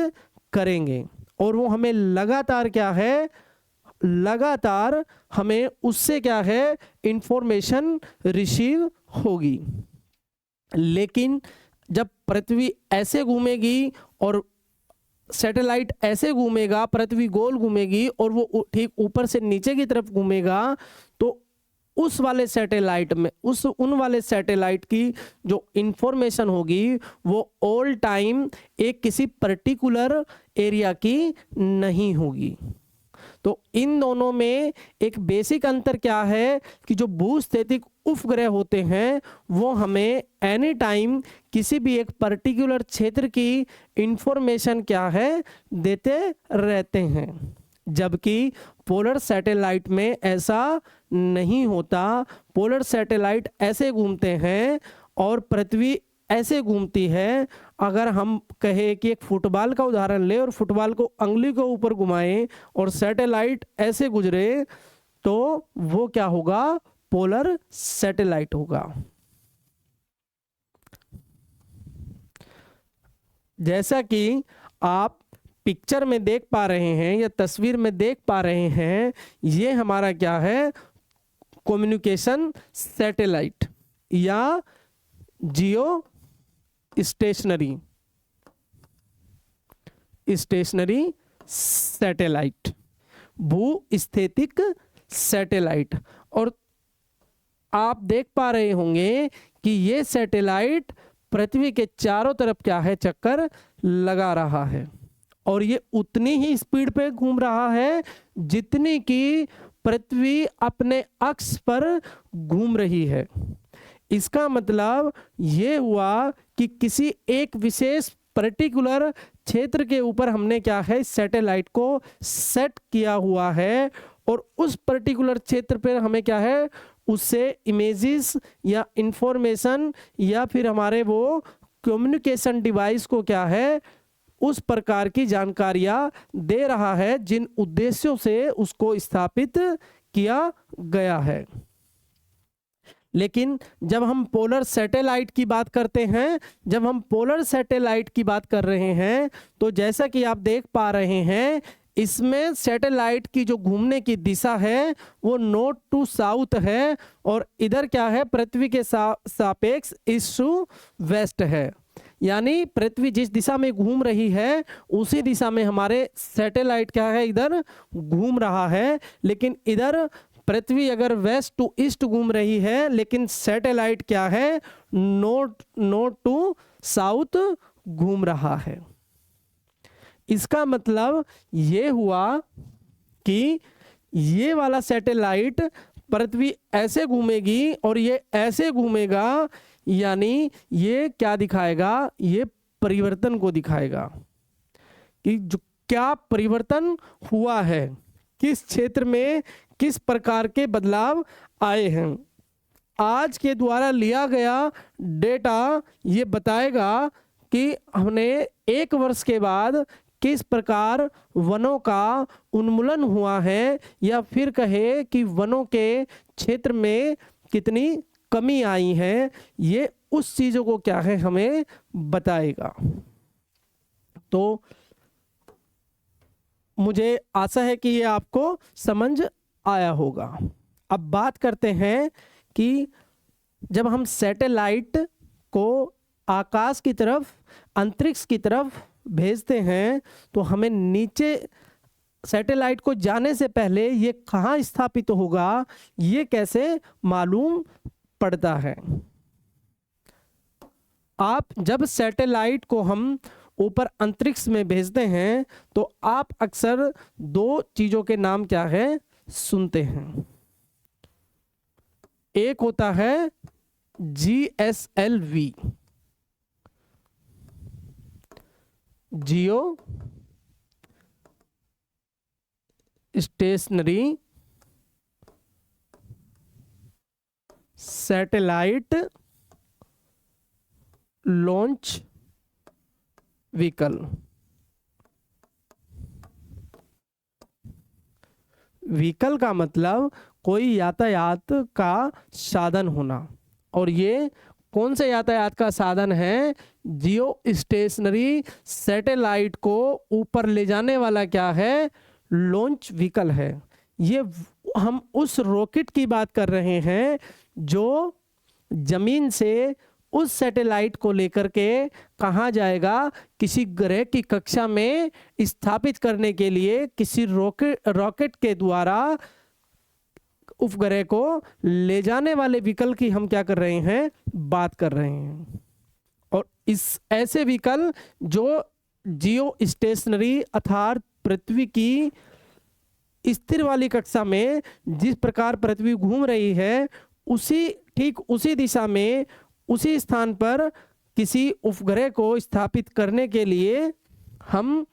करेंगे। और वो हमें लगातार क्या है, लगातार हमें उससे क्या है, इंफॉर्मेशन रिसीव होगी। लेकिन जब पृथ्वी ऐसे घूमेगी और सैटेलाइट ऐसे घूमेगा, पृथ्वी गोल घूमेगी और वो ठीक ऊपर से नीचे की तरफ घूमेगा, तो उस वाले सैटेलाइट में, उन वाले सैटेलाइट की जो इंफॉर्मेशन होगी वो ऑल टाइम एक किसी पर्टिकुलर एरिया की नहीं होगी। तो इन दोनों में एक बेसिक अंतर क्या है कि जो भूस्थैतिक उपग्रह होते हैं वो हमें एनी टाइम किसी भी एक पर्टिकुलर क्षेत्र की इंफॉर्मेशन क्या है, देते रहते हैं, जबकि पोलर सैटेलाइट में ऐसा नहीं होता। पोलर सैटेलाइट ऐसे घूमते हैं और पृथ्वी ऐसे घूमती है। अगर हम कहें कि एक फुटबॉल का उदाहरण ले और फुटबॉल को अंगुली के ऊपर घुमाएं और सैटेलाइट ऐसे गुजरे, तो वो क्या होगा, पोलर सैटेलाइट होगा। जैसा कि आप पिक्चर में देख पा रहे हैं या तस्वीर में देख पा रहे हैं, ये हमारा क्या है, कम्युनिकेशन सैटेलाइट या जियो स्टेशनरी सैटेलाइट, भूस्थैतिक सैटेलाइट। और आप देख पा रहे होंगे कि ये सैटेलाइट पृथ्वी के चारों तरफ क्या है, चक्कर लगा रहा है, और ये उतनी ही स्पीड पे घूम रहा है जितनी कि पृथ्वी अपने अक्ष पर घूम रही है। इसका मतलब ये हुआ कि किसी एक विशेष पर्टिकुलर क्षेत्र के ऊपर हमने क्या है, सैटेलाइट को सेट किया हुआ है, और उस पर्टिकुलर क्षेत्र पर हमें क्या है, उससे इमेजेस या इंफॉर्मेशन या फिर हमारे वो कम्युनिकेशन डिवाइस को क्या है, उस प्रकार की जानकारियां दे रहा है जिन उद्देश्यों से उसको स्थापित किया गया है। लेकिन जब हम पोलर सैटेलाइट की बात करते हैं, जब हम पोलर सैटेलाइट की बात कर रहे हैं, तो जैसा कि आप देख पा रहे हैं, इसमें सैटेलाइट की जो घूमने की दिशा है वो नॉर्थ टू साउथ है, और इधर क्या है, पृथ्वी के सापेक्ष ईस्ट टू वेस्ट है। यानी पृथ्वी जिस दिशा में घूम रही है उसी दिशा में हमारे सैटेलाइट क्या है, इधर घूम रहा है। लेकिन इधर पृथ्वी अगर वेस्ट टू ईस्ट घूम रही है, लेकिन सैटेलाइट क्या है, नॉर्थ टू साउथ घूम रहा है। इसका मतलब ये हुआ कि ये वाला सैटेलाइट पृथ्वी ऐसे घूमेगी और ये ऐसे घूमेगा, यानी ये क्या दिखाएगा, ये परिवर्तन को दिखाएगा कि जो क्या परिवर्तन हुआ है, किस क्षेत्र में किस प्रकार के बदलाव आए हैं। आज के द्वारा लिया गया डेटा ये बताएगा कि हमने 1 वर्ष के बाद किस प्रकार वनों का उन्मूलन हुआ है, या फिर कहे कि वनों के क्षेत्र में कितनी कमी आई है, ये उस चीज़ों को क्या है हमें बताएगा। तो मुझे आशा है कि ये आपको समझ आया होगा। अब बात करते हैं कि जब हम सैटेलाइट को आकाश की तरफ, अंतरिक्ष की तरफ भेजते हैं तो हमें नीचे सैटेलाइट को जाने से पहले ये कहाँ स्थापित होगा, ये कैसे मालूम पड़ता है। आप जब सैटेलाइट को हम ऊपर अंतरिक्ष में भेजते हैं तो आप अक्सर 2 चीज़ों के नाम क्या है सुनते हैं। एक होता है GSLV, जियो stationery satellite launch vehicle. Vehicle का मतलब कोई यातायात का साधन होना, और ये कौन से यातायात का साधन है? जियो स्टेशनरी सैटेलाइट को ऊपर ले जाने वाला क्या है? लॉन्च व्हीकल है। ये हम उस रॉकेट की बात कर रहे हैं जो जमीन से उस सैटेलाइट को लेकर के कहाँ जाएगा? किसी ग्रह की कक्षा में स्थापित करने के लिए किसी रॉकेट के द्वारा उपग्रह को ले जाने वाले व्हीकल की हम क्या कर रहे हैं? बात कर रहे हैं। और इस ऐसे व्हीकल जो जियो स्टेशनरी अर्थात पृथ्वी की स्थिर वाली कक्षा में जिस प्रकार पृथ्वी घूम रही है ठीक उसी दिशा में उसी स्थान पर किसी उपग्रह को स्थापित करने के लिए हम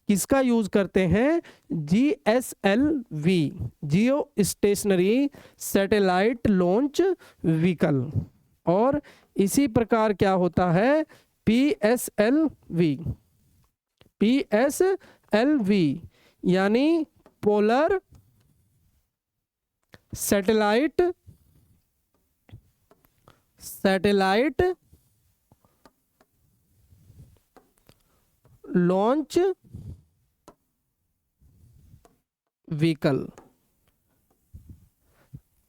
किसका यूज करते हैं? GSLV, जियो स्टेशनरी सैटेलाइट लॉन्च व्हीकल। और इसी प्रकार क्या होता है? PSLV यानी पोलर सैटेलाइट लॉन्च व्हीकल।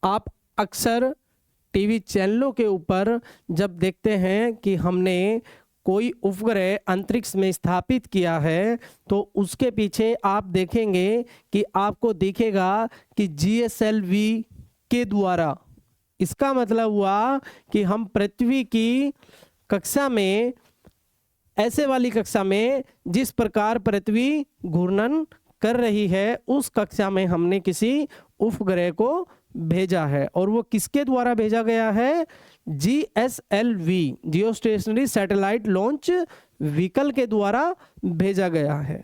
आप अक्सर टीवी चैनलों के ऊपर जब देखते हैं कि हमने कोई उपग्रह अंतरिक्ष में स्थापित किया है तो उसके पीछे आप देखेंगे कि आपको दिखेगा कि GSLV के द्वारा। इसका मतलब हुआ कि हम पृथ्वी की कक्षा में, ऐसे वाली कक्षा में जिस प्रकार पृथ्वी घूर्णन कर रही है उस कक्षा में हमने किसी उपग्रह को भेजा है। और वो किसके द्वारा भेजा गया है? GSLV, जियो स्टेशनरी सैटेलाइट लॉन्च व्हीकल के द्वारा भेजा गया है।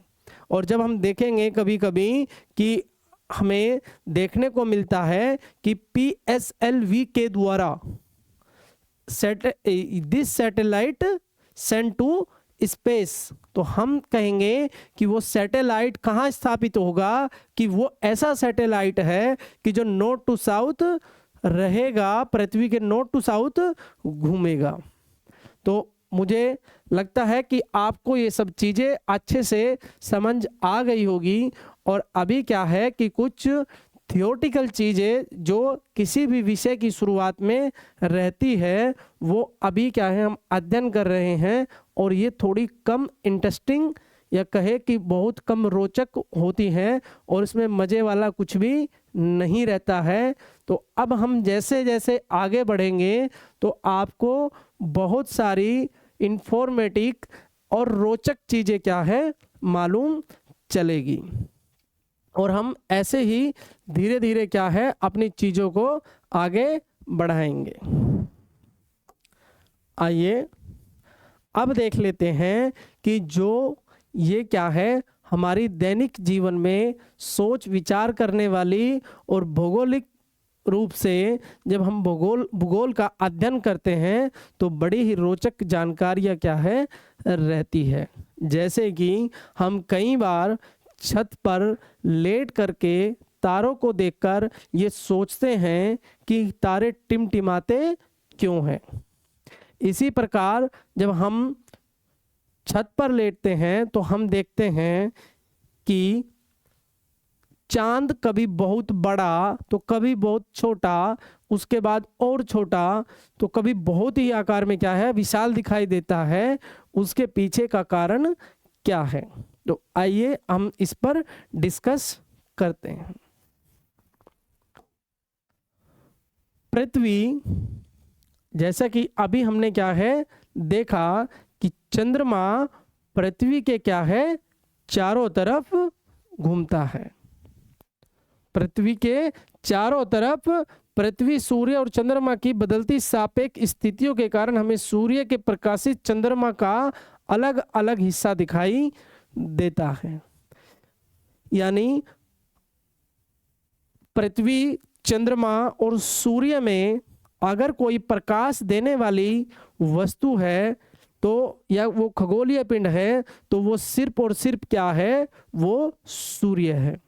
और जब हम देखेंगे कभी कभी कि हमें देखने को मिलता है कि PSLV के द्वारा this satellite sent to space, तो हम कहेंगे कि वो सैटेलाइट कहाँ स्थापित होगा? कि वो ऐसा सैटेलाइट है कि जो नॉर्थ टू साउथ रहेगा, पृथ्वी के नॉर्थ टू साउथ घूमेगा। तो मुझे लगता है कि आपको ये सब चीज़ें अच्छे से समझ आ गई होगी। और अभी क्या है कि कुछ थियोटिकल चीज़ें जो किसी भी विषय की शुरुआत में रहती है वो अभी क्या है हम अध्ययन कर रहे हैं, और ये थोड़ी कम इंटरेस्टिंग या कहे कि बहुत कम रोचक होती हैं और इसमें मज़े वाला कुछ भी नहीं रहता है। तो अब हम जैसे जैसे आगे बढ़ेंगे तो आपको बहुत सारी इंफॉर्मेटिव और रोचक चीज़ें क्या है मालूम चलेगी, और हम ऐसे ही धीरे धीरे क्या है अपनी चीज़ों को आगे बढ़ाएंगे। आइए अब देख लेते हैं कि जो ये क्या है हमारी दैनिक जीवन में सोच विचार करने वाली और भौगोलिक रूप से जब हम भूगोल का अध्ययन करते हैं तो बड़ी ही रोचक जानकारियाँ क्या है रहती है। जैसे कि हम कई बार छत पर लेट करके तारों को देखकर ये सोचते हैं कि तारे टिमटिमाते क्यों हैं। इसी प्रकार जब हम छत पर लेटते हैं तो हम देखते हैं कि चांद कभी बहुत बड़ा तो कभी बहुत छोटा, उसके बाद और छोटा, तो कभी बहुत ही आकार में क्या है विशाल दिखाई देता है। उसके पीछे का कारण क्या है, तो आइए हम इस पर डिस्कस करते हैं। पृथ्वी, जैसा कि अभी हमने क्या है देखा कि चंद्रमा पृथ्वी के क्या है चारों तरफ घूमता है। पृथ्वी के चारों तरफ पृथ्वी, सूर्य और चंद्रमा की बदलती सापेक्ष स्थितियों के कारण हमें सूर्य के प्रकाशित चंद्रमा का अलग अलग हिस्सा दिखाई देता है। यानी पृथ्वी, चंद्रमा और सूर्य में अगर कोई प्रकाश देने वाली वस्तु है तो या वो खगोलीय पिंड है तो वो सिर्फ और सिर्फ क्या है, वो सूर्य है।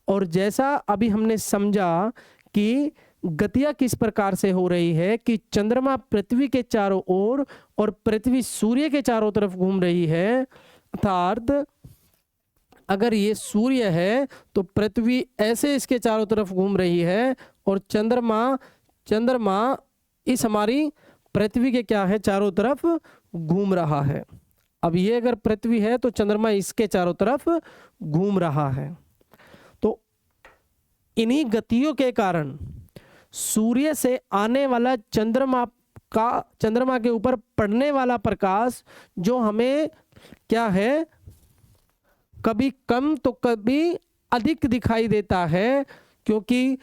और जैसा अभी हमने समझा कि गतियाँ किस प्रकार से हो रही है कि चंद्रमा पृथ्वी के चारों ओर और पृथ्वी सूर्य के चारों तरफ घूम रही है, अर्थात अगर ये सूर्य है तो पृथ्वी ऐसे इसके चारों तरफ घूम रही है और चंद्रमा इस हमारी पृथ्वी के क्या है चारों तरफ घूम रहा है। अब ये अगर पृथ्वी है तो चंद्रमा इसके चारों तरफ घूम रहा है। तो इन्हीं गतियों के कारण सूर्य से आने वाला चंद्रमा के ऊपर पड़ने वाला प्रकाश जो हमें क्या है कभी कम तो कभी अधिक दिखाई देता है, क्योंकि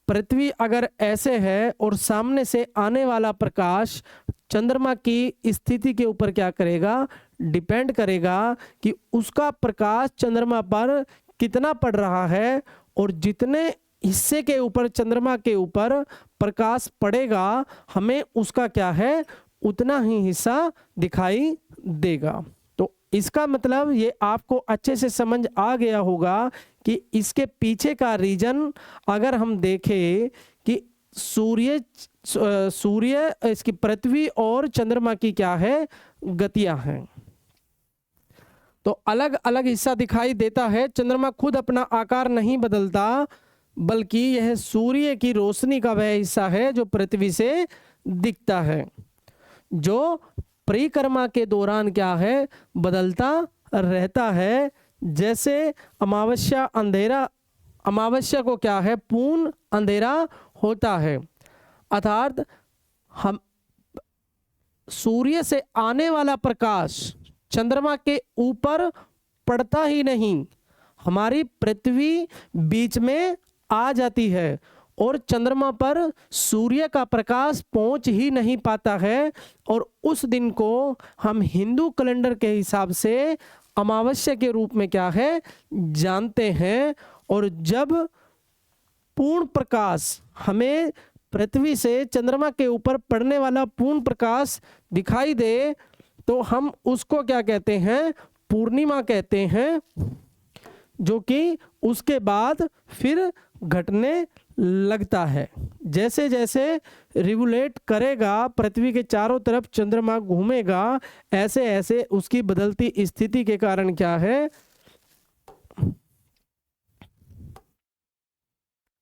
पृथ्वी अगर ऐसे है और सामने से आने वाला प्रकाश चंद्रमा की स्थिति के ऊपर क्या करेगा, डिपेंड करेगा कि उसका प्रकाश चंद्रमा पर कितना पड़ रहा है, और जितने हिस्से के ऊपर चंद्रमा के ऊपर प्रकाश पड़ेगा हमें उसका क्या है उतना ही हिस्सा दिखाई देगा। तो इसका मतलब ये आपको अच्छे से समझ आ गया होगा कि इसके पीछे का रीजन अगर हम देखें कि सूर्य इसकी पृथ्वी और चंद्रमा की क्या है गतियां हैं, तो अलग अलग हिस्सा दिखाई देता है। चंद्रमा खुद अपना आकार नहीं बदलता, बल्कि यह सूर्य की रोशनी का वह हिस्सा है जो पृथ्वी से दिखता है, जो परिक्रमा के दौरान क्या है बदलता रहता है। जैसे अमावस्या को क्या है पूर्ण अंधेरा होता है, अर्थात हम सूर्य से आने वाला प्रकाश चंद्रमा के ऊपर पड़ता ही नहीं, हमारी पृथ्वी बीच में आ जाती है और चंद्रमा पर सूर्य का प्रकाश पहुंच ही नहीं पाता है, और उस दिन को हम हिंदू कैलेंडर के हिसाब से अमावस्या के रूप में क्या है जानते हैं। और जब पूर्ण प्रकाश हमें पृथ्वी से चंद्रमा के ऊपर पड़ने वाला पूर्ण प्रकाश दिखाई दे तो हम उसको क्या कहते हैं पूर्णिमा कहते हैं, जो कि उसके बाद फिर घटने लगता है। जैसे जैसे रिवोल्यूट करेगा पृथ्वी के चारों तरफ चंद्रमा घूमेगा, ऐसे ऐसे उसकी बदलती स्थिति के कारण क्या है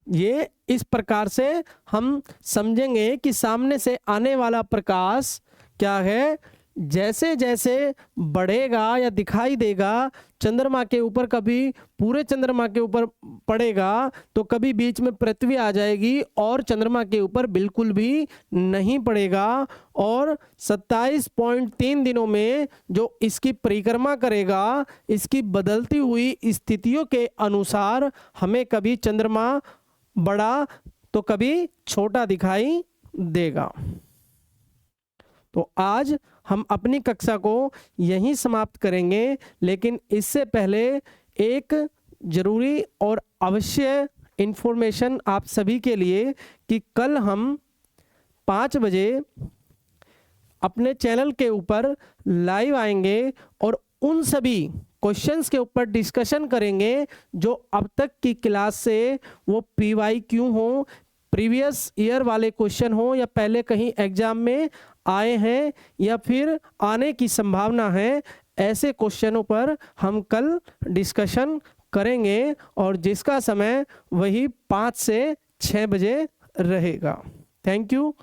ये इस प्रकार से हम समझेंगे कि सामने से आने वाला प्रकाश क्या है जैसे जैसे बढ़ेगा या दिखाई देगा चंद्रमा के ऊपर, कभी पूरे चंद्रमा के ऊपर पड़ेगा तो कभी बीच में पृथ्वी आ जाएगी और चंद्रमा के ऊपर बिल्कुल भी नहीं पड़ेगा। और 27.3 दिनों में जो इसकी परिक्रमा करेगा, इसकी बदलती हुई स्थितियों के अनुसार हमें कभी चंद्रमा बड़ा तो कभी छोटा दिखाई देगा। तो आज हम अपनी कक्षा को यहीं समाप्त करेंगे, लेकिन इससे पहले एक ज़रूरी और अवश्य इन्फॉर्मेशन आप सभी के लिए कि कल हम 5 बजे अपने चैनल के ऊपर लाइव आएंगे और उन सभी क्वेश्चंस के ऊपर डिस्कशन करेंगे जो अब तक की क्लास से वो PYQ हो, प्रीवियस ईयर वाले क्वेश्चन हो या पहले कहीं एग्जाम में आए हैं या फिर आने की संभावना है, ऐसे क्वेश्चनों पर हम कल डिस्कशन करेंगे और जिसका समय वही 5 से 6 बजे रहेगा। Thank you.